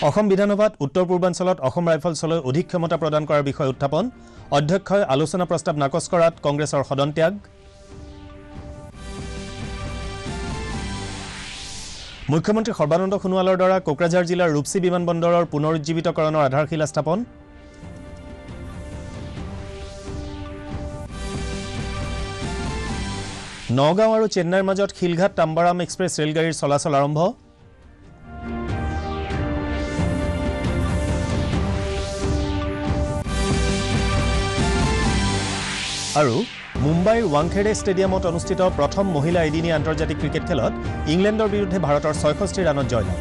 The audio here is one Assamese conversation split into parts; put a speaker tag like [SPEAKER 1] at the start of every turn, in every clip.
[SPEAKER 1] অসম বিধানসভাত উত্তৰ পূৰ্বাঞ্চলত অসম ৰাইফলছলৈ অধিক ক্ষমতা প্ৰদান কৰাৰ বিষয় উত্থাপন অধ্যক্ষই আলোচনা প্ৰস্তাৱ নাকচ কৰাত কংগ্ৰেছৰ সদন ত্যাগ মুখ্যমন্ত্ৰী সৰ্বানন্দ সোণোৱালৰ দ্বাৰা কোকৰাঝাৰ জিলাৰ ৰূপসী বিমানবন্দৰৰ পুনৰুজ্জীৱিতকৰণৰ আধাৰশিলা স্থাপন নগাঁও আৰু চেন্নাইৰ মাজত শিলঘাট তাম্বাৰাম এক্সপ্ৰেছ ৰেলগাড়ীৰ চলাচল আৰম্ভ আৰু মুম্বাইৰ ৱাংখেড়ে ষ্টেডিয়ামত অনুষ্ঠিত প্ৰথম মহিলা এদিনীয়া আন্তৰ্জাতিক ক্ৰিকেট খেলত ইংলেণ্ডৰ বিৰুদ্ধে ভাৰতৰ ৬৬ ৰানত জয়লাভ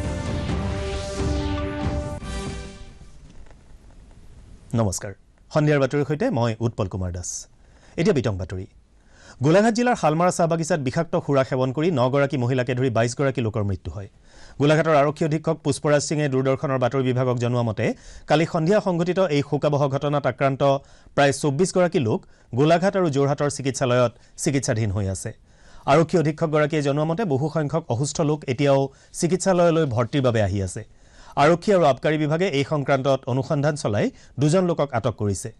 [SPEAKER 1] নমস্কাৰ সন্ধিয়াৰ বাতৰিৰ সৈতে মই উৎপল কুমাৰ দাস এতিয়া বিতং বাতৰি গোলাঘাট জিলাৰ হালমাৰা চাহ বাগিচাত বিষাক্ত সুৰা সেৱন কৰি ৯ গৰাকী মহিলাকে ধৰি ২২ গৰাকী লোকৰ মৃত্যু হয় গোলাঘাটৰ আৰক্ষী অধীক্ষক পুষ্পৰাজ সিঙে দূৰদৰ্শনৰ বাতৰি বিভাগক জনোৱা মতে কালি সন্ধিয়া সংঘটিত এই শোকাবহ ঘটনাত আক্ৰান্ত প্ৰায় ২৪ গৰাকী লোক গোলাঘাট আৰু যোৰহাটৰ চিকিৎসালয়ত চিকিৎসাধীন হৈ আছে আৰক্ষী অধীক্ষকগৰাকীয়ে জনোৱা মতে বহু সংখ্যক অসুস্থ লোক এতিয়াও চিকিৎসালয়লৈ ভৰ্তিৰ বাবে আহি আছে আৰক্ষী আৰু আবকাৰী বিভাগে এই সংক্ৰান্তত অনুসন্ধান চলাই দুজন লোকক আটক কৰিছে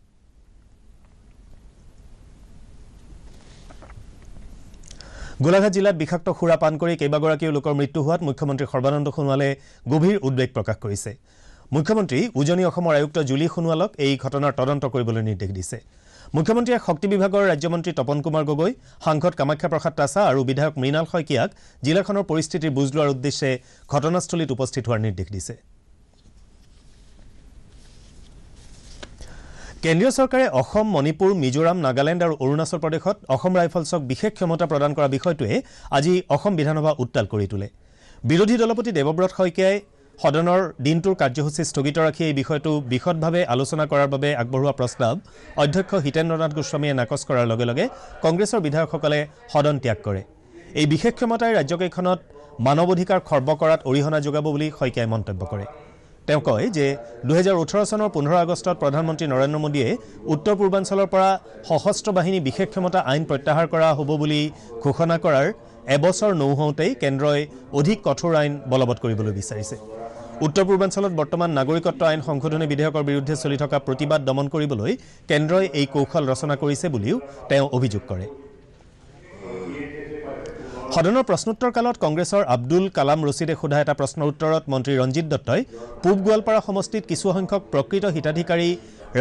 [SPEAKER 1] গোলাঘাট জিলাত বিষাক্ত সুৰা পান কৰি কেইবাগৰাকীও লোকৰ মৃত্যু হোৱাত মুখ্যমন্ত্ৰী সৰ্বানন্দ সোণোৱালে গভীৰ উদ্বেগ প্ৰকাশ কৰিছে মুখ্যমন্ত্ৰী উজনি অসমৰ আয়ুক্ত জুলি সোণোৱালক এই ঘটনাৰ তদন্ত কৰিবলৈ নিৰ্দেশ দিছে মুখ্যমন্ত্ৰীয়ে শক্তি বিভাগৰ ৰাজ্যমন্ত্ৰী তপন কুমাৰ গগৈ সাংসদ কামাখ্যা প্ৰসাদ তাছা আৰু বিধায়ক মৃণাল শইকীয়াক জিলাখনৰ পৰিস্থিতিৰ বুজ লোৱাৰ উদ্দেশ্যে ঘটনাস্থলীত উপস্থিত হোৱাৰ নিৰ্দেশ দিছে কেন্দ্ৰীয় চৰকাৰে অসম মণিপুৰ মিজোৰাম নাগালেণ্ড আৰু অৰুণাচল প্ৰদেশত অসম ৰাইফলছক বিশেষ ক্ষমতা প্ৰদান কৰা বিষয়টোৱে আজি অসম বিধানসভা উত্তাল কৰি তোলে বিৰোধী দলপতি দেৱব্ৰত শইকীয়াই সদনৰ দিনটোৰ কাৰ্যসূচী স্থগিত ৰাখি এই বিষয়টো বিশদভাৱে আলোচনা কৰাৰ বাবে আগবঢ়োৱা প্ৰস্তাৱ অধ্যক্ষ হিতেন্দ্ৰনাথ গোস্বামীয়ে নাকচ কৰাৰ লগে লগে কংগ্ৰেছৰ বিধায়কসকলে সদন ত্যাগ কৰে এই বিশেষ ক্ষমতাই ৰাজ্যকেইখনত মানৱ অধিকাৰ খৰ্ব কৰাত অৰিহণা যোগাব বুলি শইকীয়াই মন্তব্য কৰে তেওঁ কয় যে ২০১৮ চনৰ ১৫ আগষ্টত প্ৰধানমন্ত্ৰী নৰেন্দ্ৰ মোদীয়ে উত্তৰ পূৰ্বাঞ্চলৰ পৰা সশস্ত্ৰ বাহিনী বিশেষ ক্ষমতা আইন প্ৰত্যাহাৰ কৰা হ'ব বুলি ঘোষণা কৰাৰ এবছৰ নৌহওঁতেই কেন্দ্ৰই অধিক কঠোৰ আইন বলবৎ কৰিবলৈ বিচাৰিছে উত্তৰ পূৰ্বাঞ্চলত বৰ্তমান নাগৰিকত্ব আইন সংশোধনী বিধেয়কৰ বিৰুদ্ধে চলি থকা প্ৰতিবাদ দমন কৰিবলৈ কেন্দ্ৰই এই কৌশল ৰচনা কৰিছে বুলিও তেওঁ অভিযোগ কৰে সদনৰ প্ৰশ্নোত্তৰ কালত কংগ্ৰেছৰ আব্দুল কালাম ৰছিদে সোধা এটা প্ৰশ্নৰ উত্তৰত মন্ত্ৰী ৰঞ্জিত দত্তই পূব গোৱালপাৰা সমষ্টিত কিছু সংখ্যক প্ৰকৃত হিতাধিকাৰী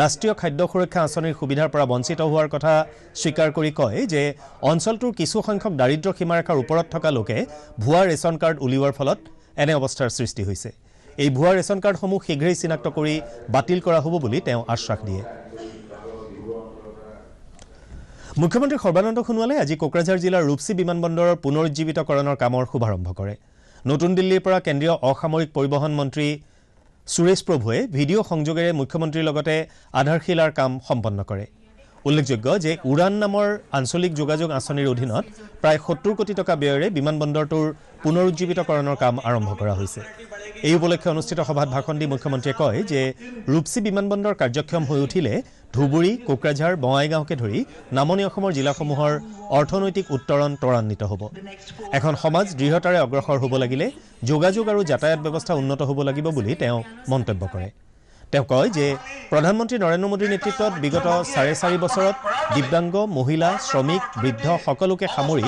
[SPEAKER 1] ৰাষ্ট্ৰীয় খাদ্য সুৰক্ষা আঁচনিৰ সুবিধাৰ পৰা বঞ্চিত হোৱাৰ কথা স্বীকাৰ কৰি কয় যে অঞ্চলটোৰ কিছু সংখ্যক দাৰিদ্ৰ সীমাৰেখাৰ ওপৰত থকা লোকে ভুৱা ৰেচন কাৰ্ড উলিওৱাৰ ফলত এনে অৱস্থাৰ সৃষ্টি হৈছে এই ভুৱা ৰেচন কাৰ্ডসমূহ শীঘ্ৰেই চিনাক্ত কৰি বাতিল কৰা হ'ব বুলি তেওঁ আশ্বাস দিয়ে মুখ্যমন্ত্ৰী সৰ্বানন্দ সোণোৱালে আজি কোকৰাঝাৰ জিলাৰ ৰূপসী বিমানবন্দৰৰ পুনৰুজ্জীৱিতকৰণৰ কামৰ শুভাৰম্ভ কৰে নতুন দিল্লীৰ পৰা কেন্দ্ৰীয় অসামৰিক পৰিবহণ মন্ত্ৰী সুৰেশ প্ৰভুৱে ভিডিঅ' সংযোগেৰে মুখ্যমন্ত্ৰীৰ লগতে আধাৰশিলাৰ কাম সম্পন্ন কৰে উল্লেখযোগ্য যে উড়ান নামৰ আঞ্চলিক যোগাযোগ আঁচনিৰ অধীনত প্ৰায় ৭০ কোটি টকা ব্যয়েৰে বিমানবন্দৰটোৰ পুনৰুজ্জীৱিতকৰণৰ কাম আৰম্ভ কৰা হৈছে এই উপলক্ষে অনুষ্ঠিত সভাত ভাষণ দি মুখ্যমন্ত্ৰীয়ে কয় যে ৰূপসী বিমানবন্দৰ কাৰ্যক্ষম হৈ উঠিলে ধুবুৰী কোকৰাঝাৰ বঙাইগাঁওকে ধৰি নামনি অসমৰ জিলাসমূহৰ অৰ্থনৈতিক উত্তৰণ ত্বৰান্বিত হ'ব এখন সমাজ দৃঢ়তাৰে অগ্ৰসৰ হ'ব লাগিলে যোগাযোগ আৰু যাতায়াত ব্যৱস্থা উন্নত হ'ব লাগিব বুলি তেওঁ মন্তব্য কৰে তেওঁ কয় যে প্ৰধানমন্ত্ৰী নৰেন্দ্ৰ মোদীৰ নেতৃত্বত বিগত ৪.৫ বছৰত দিব্যাংগ মহিলা শ্ৰমিক বৃদ্ধ সকলোকে সামৰি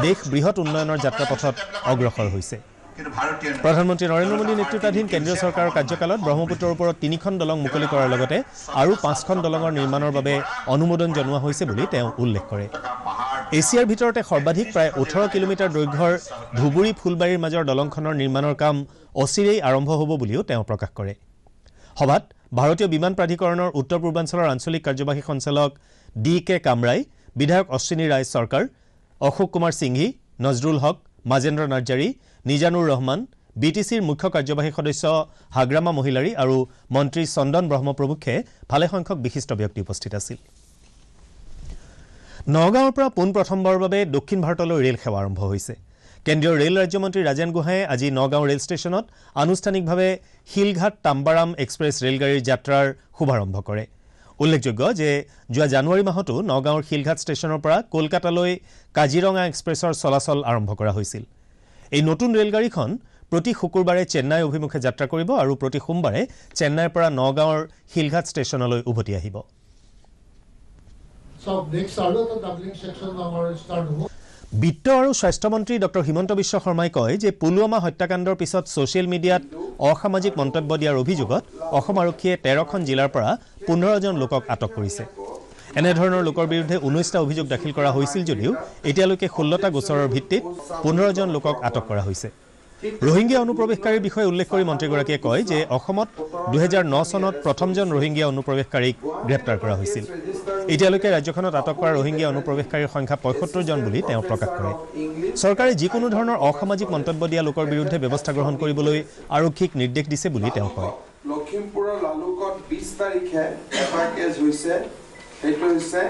[SPEAKER 1] দেশ বৃহৎ উন্নয়নৰ যাত্ৰাপথত অগ্ৰসৰ হৈছে প্ৰধানমন্ত্ৰী নৰেন্দ্ৰ মোদীৰ নেতৃত্বাধীন কেন্দ্ৰীয় চৰকাৰৰ কাৰ্যকালত ব্ৰহ্মপুত্ৰৰ ওপৰত ৩খন দলং মুকলি কৰাৰ লগতে আৰু ৫খন দলঙৰ নিৰ্মাণৰ বাবে অনুমোদন জনোৱা হৈছে বুলি তেওঁ উল্লেখ কৰে এছিয়াৰ ভিতৰতে সৰ্বাধিক প্ৰায় ১৮ কিলোমিটাৰ দৈৰ্ঘ্যৰ ধুবুৰী ফুলবাৰীৰ মাজৰ দলংখনৰ নিৰ্মাণৰ কাম অচিৰেই আৰম্ভ হ'ব বুলিও তেওঁ প্ৰকাশ কৰে সভাত ভাৰতীয় বিমান প্ৰাধিকৰণৰ উত্তৰ পূৰ্বাঞ্চলৰ আঞ্চলিক কাৰ্যবাহী সঞ্চালক ডি.কে. কামৰাই বিধায়ক অশ্বিনী ৰায় চৰকাৰ অশোক কুমাৰ সিংঘি নজৰুল হক মাজেন্দ্ৰ নাৰ্জাৰী নিজানুৰ ৰহমান বিটিচিৰ মুখ্য কাৰ্যবাহী সদস্য হাগ্ৰামা মহিলাৰী আৰু মন্ত্ৰী চন্দন ব্ৰহ্ম প্ৰমুখ্যে ভালেসংখ্যক বিশিষ্ট ব্যক্তি উপস্থিত আছিল নগাঁৱৰ পৰা পোনপ্ৰথমবাৰৰ বাবে দক্ষিণ ভাৰতলৈ ৰেল সেৱা আৰম্ভ হৈছে কেন্দ্ৰীয় ৰেল ৰাজ্যমন্ত্ৰী ৰাজেন গোহাঁয়ে আজি নগাঁও ৰেল ষ্টেচনত আনুষ্ঠানিকভাৱে শিলঘাট তাম্বাৰাম এক্সপ্ৰেছ ৰেলগাড়ীৰ যাত্ৰাৰ শুভাৰম্ভ কৰে উল্লেখযোগ্য যে যোৱা জানুৱাৰী মাহতো নগাঁৱৰ শিলঘাট ষ্টেচনৰ পৰা কলকাতালৈ কাজিৰঙা এক্সপ্ৰেছৰ চলাচল আৰম্ভ কৰা হৈছিল এই নতুন ৰেলগাড়ীখন প্ৰতি শুকুৰবাৰে চেন্নাই অভিমুখে যাত্ৰা কৰিব আৰু প্ৰতি সোমবাৰে চেন্নাইৰ পৰা নগাঁৱৰ হিলঘাট ষ্টেচনলৈ উভতি আহিব বিত্ত আৰু স্বাস্থ্য মন্ত্ৰী ডক্টৰ হিমন্ত বিশ্ব শৰ্মাই কয় যে পুলৱামা হত্যাকাণ্ডৰ পিছত ছ'চিয়েল মিডিয়াত অসামাজিক মন্তব্য দিয়াৰ অভিযোগত অসম আৰক্ষীয়ে 13খন জিলাৰ পৰা 15জন লোকক আটক কৰিছে এনেধৰণৰ লোকৰ বিৰুদ্ধে 19টা অভিযোগ দাখিল কৰা হৈছিল যদিও এতিয়ালৈকে 16টা গোচৰৰ ভিত্তিত 15জন লোকক আটক কৰা হৈছে ৰোহিংগিয়া অনুপ্ৰৱেশকাৰীৰ বিষয়ে উল্লেখ কৰি মন্ত্ৰীগৰাকীয়ে কয় যে অসমত 2009 চনত প্ৰথমজন ৰোহিংগিয়া অনুপ্ৰৱেশকাৰীক গ্ৰেপ্তাৰ কৰা হৈছিল এতিয়ালৈকে ৰাজ্যখনত আটক কৰা ৰোহিংগিয়া অনুপ্ৰৱেশকাৰীৰ সংখ্যা 75 জন বুলি তেওঁ প্ৰকাশ কৰে চৰকাৰে যিকোনো ধৰণৰ অসামাজিক মন্তব্য দিয়া লোকৰ বিৰুদ্ধে ব্যৱস্থা গ্ৰহণ কৰিবলৈ আৰক্ষীক নিৰ্দেশ দিছে বুলি তেওঁ কয়
[SPEAKER 2] লখিমপুৰৰ লালুকত 20 তাৰিখে এটা কেছ হৈছে সেইটো হৈছে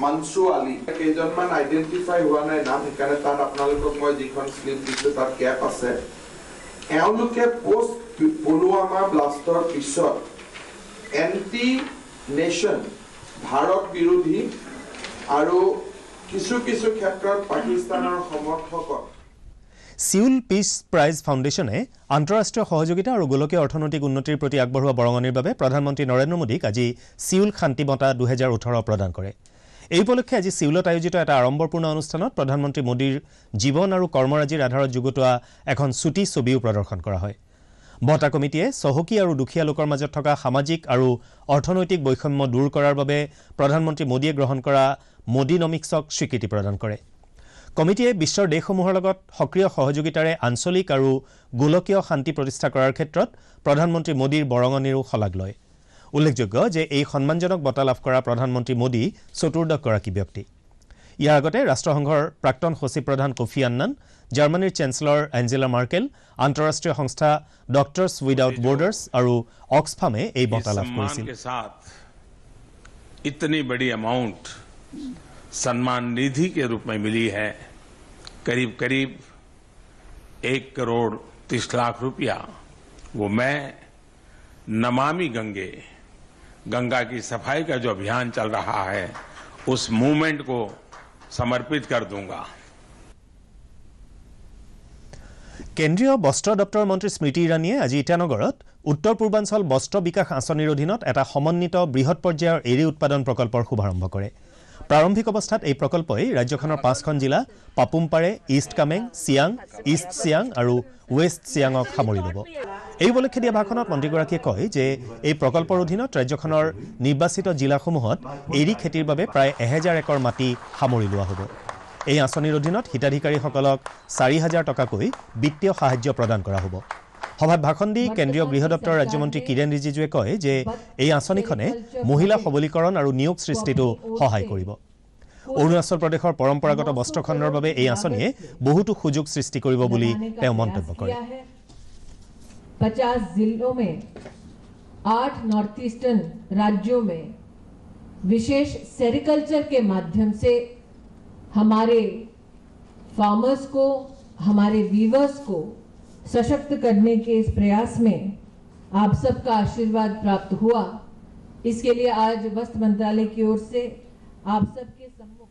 [SPEAKER 2] মানসু আলী কেইজনমান আইডেন্টিফাই হোৱা নাই নাম সেইকাৰণে তাত আপোনালোকক মই যিখন স্লিপ দিছোঁ তাত কেপ আছে এওঁলোকে পোষ্ট পুলৱামা ব্লাষ্টৰ পিছত এণ্টি নেশ্যন ভাৰত বিৰোধী আৰু কিছু ক্ষেত্ৰত পাকিস্তানৰ সমৰ্থকক
[SPEAKER 1] সিউল পিছ প্ৰাইজ ফাউণ্ডেশ্যনে আন্তঃৰাষ্ট্ৰীয় সহযোগিতা আৰু গোলকীয় অৰ্থনৈতিক উন্নতিৰ প্ৰতি আগবঢ়োৱা বৰঙণিৰ বাবে প্ৰধানমন্ত্ৰী নৰেন্দ্ৰ মোদীক আজি সিউল শান্তি বঁটা 2018 প্ৰদান কৰে এই উপলক্ষে আজি সিউলত আয়োজিত এটা আড়ম্বৰপূৰ্ণ অনুষ্ঠানত প্ৰধানমন্ত্ৰী মোদীৰ জীৱন আৰু কৰ্মৰাজিৰ আধাৰত যুগুতোৱা এখন চুটি ছবিও প্ৰদৰ্শন কৰা হয় বঁটা কমিটিয়ে চহকী আৰু দুখীয়া লোকৰ মাজত থকা সামাজিক আৰু অৰ্থনৈতিক বৈষম্য দূৰ কৰাৰ বাবে প্ৰধানমন্ত্ৰী মোদীয়ে গ্ৰহণ কৰা মোদীনমিক্সক স্বীকৃতি প্ৰদান কৰে কমিটিয়ে বিশ্বৰ দেশসমূহৰ লগত সক্ৰিয় সহযোগিতাৰে আঞ্চলিক আৰু গোলকীয় শান্তি প্ৰতিষ্ঠা কৰাৰ ক্ষেত্ৰত প্ৰধানমন্ত্ৰী মোদীৰ বৰঙণিৰো শলাগ লয় উল্লেখযোগ্য যে এই সন্মানজনক বঁটা লাভ কৰা প্ৰধানমন্ত্ৰী মোদী চতুৰ্দশগৰাকী ব্যক্তি ইয়াৰ আগতে ৰাষ্ট্ৰসংঘৰ প্ৰাক্তন সচিব প্ৰধান কফি আন্নান জাৰ্মানীৰ চেঞ্চেলৰ এঞ্জেলা মাৰ্কেল আন্তঃৰাষ্ট্ৰীয় সংস্থা ডক্টৰ্ছ উইদাউট বৰ্ডাৰ্ছ আৰু অক্সফামে এই বঁটা লাভ কৰিছিল
[SPEAKER 3] इतनी बड़ी अमाउंट सम्मान निधि के रूप में मिली है करीब 1 करोड़ 30 लाख रुपया वो मैं नमामि गंगा की सफाई का जो अभियान चल रहा है उस मूवमेंट को समर्पित कर दूंगा
[SPEAKER 1] কেন্দ্ৰীয় বস্ত্ৰ দপ্তৰ মন্ত্ৰী স্মৃতি ইৰাণীয়ে আজি ইটানগৰত উত্তৰ পূৰ্বাঞ্চল বস্ত্ৰ বিকাশ আঁচনিৰ অধীনত এটা সমন্বিত বৃহৎ পৰ্যায়ৰ এৰী উৎপাদন প্ৰকল্পৰ শুভাৰম্ভ কৰে প্ৰাৰম্ভিক অৱস্থাত এই প্ৰকল্পই ৰাজ্যখনৰ 5খন জিলা পাপুমপাৰে ইষ্ট কামেং চিয়াং ইষ্ট চিয়াং আৰু ৱেষ্ট চিয়াঙক সামৰি ল'ব এই উপলক্ষে দিয়া ভাষণত মন্ত্ৰীগৰাকীয়ে কয় যে এই প্ৰকল্পৰ অধীনত ৰাজ্যখনৰ নিৰ্বাচিত জিলাসমূহত এৰী খেতিৰ বাবে প্ৰায় 1000 একৰ মাটি সামৰি লোৱা হ'ব এই আঁচনিৰ অধীনত হিতাধিকাৰীসকলক 4000 টকাকৈ বিত্তীয় সাহায্য প্ৰদান কৰা হ'ব সভাত ভাষণ দি কেন্দ্ৰীয় গৃহ দপ্তৰৰ ৰাজ্যমন্ত্ৰী কিৰেণ ৰিজিজুৱে কয় যে এই আঁচনিখনে মহিলা সবলীকৰণ আৰু নিয়োগ সৃষ্টিতো সহায় কৰিব অৰুণাচল প্ৰদেশৰ পৰম্পৰাগত বস্ত্ৰখণ্ডৰ বাবে এই আঁচনিয়ে বহুতো সুযোগ সৃষ্টি কৰিব বুলি তেওঁ মন্তব্য কৰে
[SPEAKER 4] 50 जिलों में 8 नॉर्थ ईस्टर्न राज्यों में विशेष सेरिकल्चर के माध्यम से हमारे फार्मर्स को हमारे वीवर्स को सशक्त करने के इस प्रयास में आप सबका आशीर्वाद प्राप्त हुआ इसके लिए आज वस्त्र मंत्रालय की ओर से आप सबके सम्मुख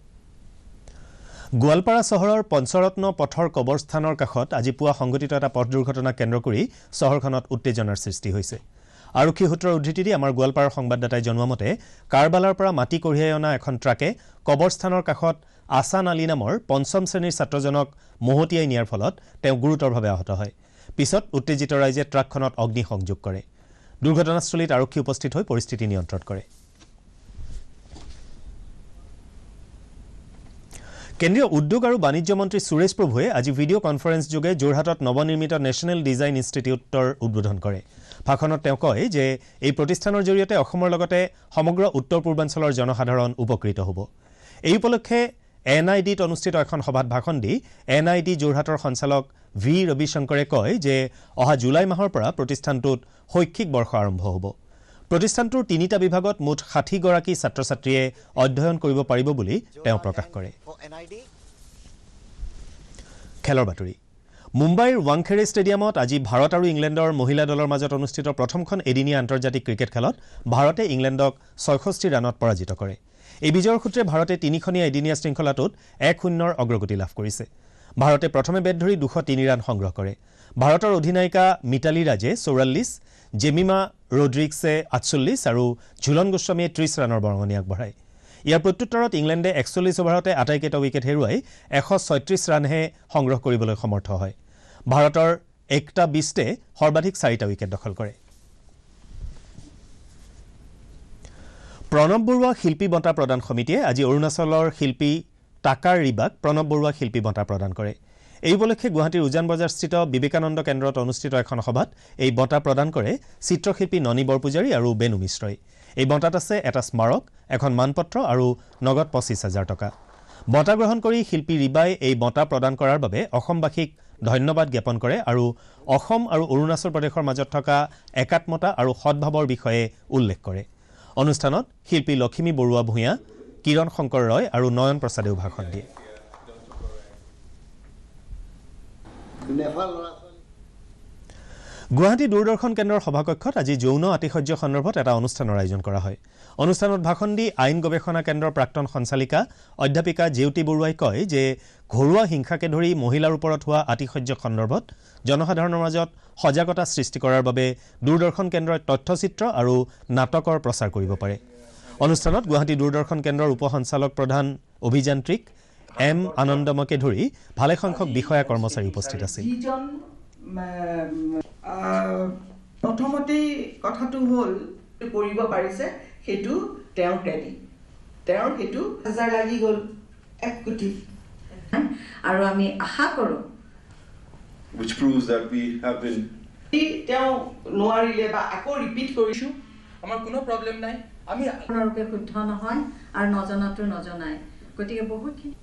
[SPEAKER 1] গোৱালপাৰা চহৰৰ পঞ্চৰত্ন পথৰ কবৰস্থানৰ কাষত আজি পুৱা সংঘটিত এটা পথ দুৰ্ঘটনা কেন্দ্ৰ কৰি চহৰখনত উত্তেজনাৰ সৃষ্টি হৈছে আৰক্ষী সূত্ৰৰ উদ্ধৃতি দি আমাৰ গোৱালপাৰাৰ সংবাদদাতাই জনোৱা মতে কাৰবালাৰ পৰা মাটি কঢ়িয়াই অনা এখন ট্ৰাকে কবৰস্থানৰ কাষত আসান আলী নামৰ 5ম শ্ৰেণীৰ ছাত্ৰজনক মহতিয়াই নিয়াৰ ফলত তেওঁ গুৰুতৰভাৱে আহত হয় পিছত উত্তেজিত ৰাইজে ট্ৰাকখনত অগ্নি সংযোগ কৰে দুৰ্ঘটনাস্থলীত আৰক্ষী উপস্থিত হৈ পৰিস্থিতি নিয়ন্ত্ৰণ কৰে কেন্দ্ৰীয় উদ্যোগ আৰু বাণিজ্য মন্ত্ৰী সুৰেশ প্ৰভুৱে আজি ভিডিঅ' কনফাৰেন্স যোগে যোৰহাটত নৱনিৰ্মিত নেশ্যনেল ডিজাইন ইনষ্টিটিউটৰ উদ্বোধন কৰে ভাষণত তেওঁ কয় যে এই প্ৰতিষ্ঠানৰ জৰিয়তে অসমৰ লগতে সমগ্ৰ উত্তৰ পূৰ্বাঞ্চলৰ জনসাধাৰণ উপকৃত হ'ব এই উপলক্ষে এনআইডিত অনুষ্ঠিত এখন সভাত ভাষণ দি এনআইডি যোৰহাটৰ সঞ্চালক ভি ৰবিশংকৰে কয় যে অহা জুলাই মাহৰ পৰা প্ৰতিষ্ঠানটোত শৈক্ষিক বৰ্ষ আৰম্ভ হ'ব প্ৰতিষ্ঠানটোৰ 3টা বিভাগত মুঠ 60 গৰাকী ছাত্ৰ-ছাত্ৰীয়ে অধ্যয়ন কৰিব পাৰিব বুলি তেওঁ প্ৰকাশ কৰে খেলৰ বাতৰি মুম্বাইৰ ৱাংখেড়ে ষ্টেডিয়ামত আজি ভাৰত আৰু ইংলেণ্ডৰ মহিলা দলৰ মাজত অনুষ্ঠিত প্ৰথমখন এদিনীয়া আন্তৰ্জাতিক ক্ৰিকেট খেলত ভাৰতে ইংলেণ্ডক 66 ৰানত পৰাজিত কৰে এই বিজয়ৰ সূত্ৰে ভাৰতে 3খনীয়া এদিনীয়া শৃংখলাটোত 1-0 অগ্ৰগতি লাভ কৰিছে ভাৰতে প্ৰথমে বেট ধৰি 203 ৰান সংগ্ৰহ কৰে ভাৰতৰ অধিনায়িকা মিতালী ৰাজে 44, জেমিমা ৰড্ৰিক্সে 48 আৰু ঝুলন গোস্বামীয়ে 30 ৰানৰ বৰঙণি আগবঢ়ায়। ইয়াৰ প্ৰত্যুত্তৰত ইংলেণ্ডে 41 অভাৰতে আটাইকেইটা উইকেট হেৰুৱাই 136 ৰানহে সংগ্ৰহ কৰিবলৈ সমৰ্থ হয়। ভাৰতৰ একটা বিষ্টে সৰ্বাধিক 4টা উইকেট দখল কৰে। প্ৰণৱ বৰুৱা শিল্পী বঁটা প্ৰদান সমিতিয়ে আজি অৰুণাচলৰ শিল্পী টাকাৰ ৰিবাক প্ৰণৱ বৰুৱা শিল্পী বঁটা প্ৰদান কৰে। এই উপলক্ষে গুৱাহাটীৰ উজান বজাৰস্থিত বিবেকানন্দ কেন্দ্ৰত অনুষ্ঠিত এখন সভাত এই বঁটা প্ৰদান কৰে চিত্ৰশিল্পী ননী বৰপূজাৰী আৰু বেনু মিশ্ৰই। এই বঁটাত আছে এটা স্মাৰক, এখন মানপত্ৰ আৰু নগদ 25,000 টকা। বঁটা গ্ৰহণ কৰি শিল্পী ৰিবাই এই বঁটা প্ৰদান কৰাৰ বাবে অসমবাসীক ধন্যবাদ জ্ঞাপন কৰে আৰু অসম আৰু অৰুণাচল প্ৰদেশৰ মাজত থকা একাত্মতা আৰু সদ্ভাৱৰ বিষয়ে উল্লেখ কৰে। অনুষ্ঠানত শিল্পী লক্ষ্মী বৰুৱা ভূঞা, কিৰণ শংকৰ ৰয় আৰু নয়ন প্ৰসাদেও ভাষণ দিয়ে। গুৱাহাটী দূৰদৰ্শন কেন্দ্ৰৰ সভাকক্ষত আজি যৌন আতিশয্য সন্দৰ্ভত এটা অনুষ্ঠানৰ আয়োজন কৰা হয়। অনুষ্ঠানত ভাষণ দি আইন গৱেষণা কেন্দ্ৰৰ প্ৰাক্তন সঞ্চালিকা অধ্যাপিকা জেউতি বৰুৱাই কয় যে ঘৰুৱা হিংসাকে ধৰি মহিলাৰ ওপৰত হোৱা আতিশয্য সন্দৰ্ভত জনসাধাৰণৰ মাজত সজাগতা সৃষ্টি কৰাৰ বাবে দূৰদৰ্শন কেন্দ্ৰই তথ্যচিত্ৰ আৰু নাটকৰ প্ৰচাৰ কৰিব পাৰে। অনুষ্ঠানত গুৱাহাটী দূৰদৰ্শন কেন্দ্ৰৰ উপ সঞ্চালক প্ৰধান অভিযান্ত্ৰিক এম আনন্দমকে ধৰি ভালেসংখ্যক বিষয়া কৰ্মচাৰী উপস্থিত আছিল।
[SPEAKER 5] প্ৰথমতেই কথাটো হ'ল কৰিব পাৰিছে সেইটো তেওঁৰ ক্ৰেডিট, তেওঁৰ সেইটো 1000 লাগি গ'ল 1 কোটি আৰু আমি আশা কৰোঁ
[SPEAKER 6] which proves that we have been
[SPEAKER 5] তেওঁ নোৱাৰিলে বা আকৌ ৰিপিট কৰিছোঁ,
[SPEAKER 7] আমাৰ কোনো প্ৰব্লেম নাই। আমি
[SPEAKER 8] আপোনালোকে শুদ্ধ নহয় আৰু নজনাটো নজনাই, গতিকে বহুতখিনি।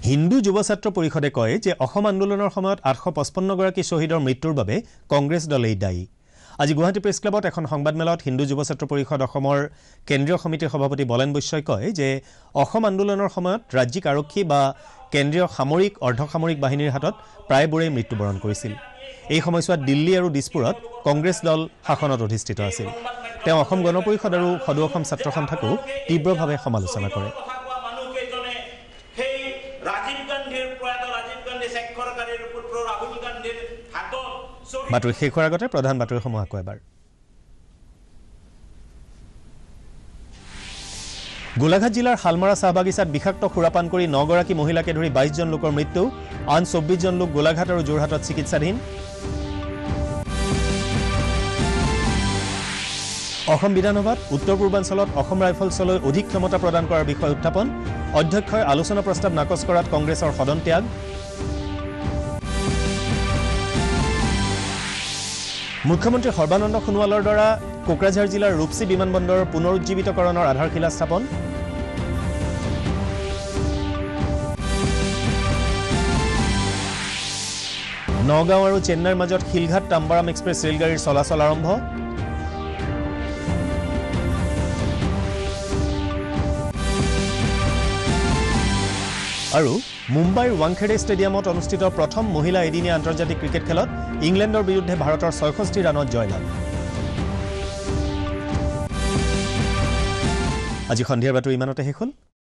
[SPEAKER 1] হিন্দু যুৱ ছাত্ৰ পৰিষদে কয় যে অসম আন্দোলনৰ সময়ত 855 গৰাকী শ্বহীদৰ মৃত্যুৰ বাবে কংগ্ৰেছ দলেই দায়ী। আজি গুৱাহাটী প্ৰেছ ক্লাবত এখন সংবাদমেলত হিন্দু যুৱ ছাত্ৰ পৰিষদ অসমৰ কেন্দ্ৰীয় সমিতিৰ সভাপতি বলেন বৈশ্যই কয় যে অসম আন্দোলনৰ সময়ত ৰাজ্যিক আৰক্ষী বা কেন্দ্ৰীয় সামৰিক অৰ্ধসামৰিক বাহিনীৰ হাতত প্ৰায়বোৰেই মৃত্যুবৰণ কৰিছিল। এই সময়ছোৱাত দিল্লী আৰু দিছপুৰত কংগ্ৰেছ দল শাসনত অধিষ্ঠিত আছিল। তেওঁ অসম গণ পৰিষদ আৰু সদৌ অসম ছাত্ৰ সন্থাকো তীব্ৰভাৱে সমালোচনা কৰে। বাতৰি শেষ হোৱাৰ আগতে প্ৰধান বাতৰিসমূহ আকৌ এবাৰ। গোলাঘাট জিলাৰ শালমাৰা চাহ বাগিচাত বিষাক্ত সুৰাপান কৰি 9 গৰাকী মহিলাকে ধৰি 22 জন লোকৰ মৃত্যু, আন 24 জন লোক গোলাঘাট আৰু যোৰহাটত চিকিৎসাধীন। অসম বিধানসভাত উত্তৰ পূৰ্বাঞ্চলত অসম ৰাইফলছলৈ অধিক ক্ষমতা প্ৰদান কৰাৰ বিষয়ে উত্থাপন, অধ্যক্ষই আলোচনা প্ৰস্তাৱ নাকচ কৰাত কংগ্ৰেছৰ সদন ত্যাগ। মুখ্যমন্ত্ৰী সৰ্বানন্দ সোণোৱালৰ দ্বাৰা কোকৰাঝাৰ জিলাৰ ৰূপসী বিমানবন্দৰৰ পুনৰুজ্জীৱিতকৰণৰ আধাৰশিলা স্থাপন। নগাঁও আৰু চেন্নাইৰ মাজত শিলঘাট তাম্বাৰাম এক্সপ্ৰেছ ৰেলগাড়ীৰ চলাচল আৰম্ভ। আৰু মুম্বাইৰ ৱাংখেডে ষ্টেডিয়ামত অনুষ্ঠিত প্ৰথম মহিলা এদিনীয়া আন্তৰ্জাতিক ক্ৰিকেট খেলত ইংলেণ্ডৰ বিৰুদ্ধে ভাৰতৰ 66 ৰানত জয়লাভ। আজি সন্ধিয়াৰ বাতৰি ইমানতে শেষ হ'ল।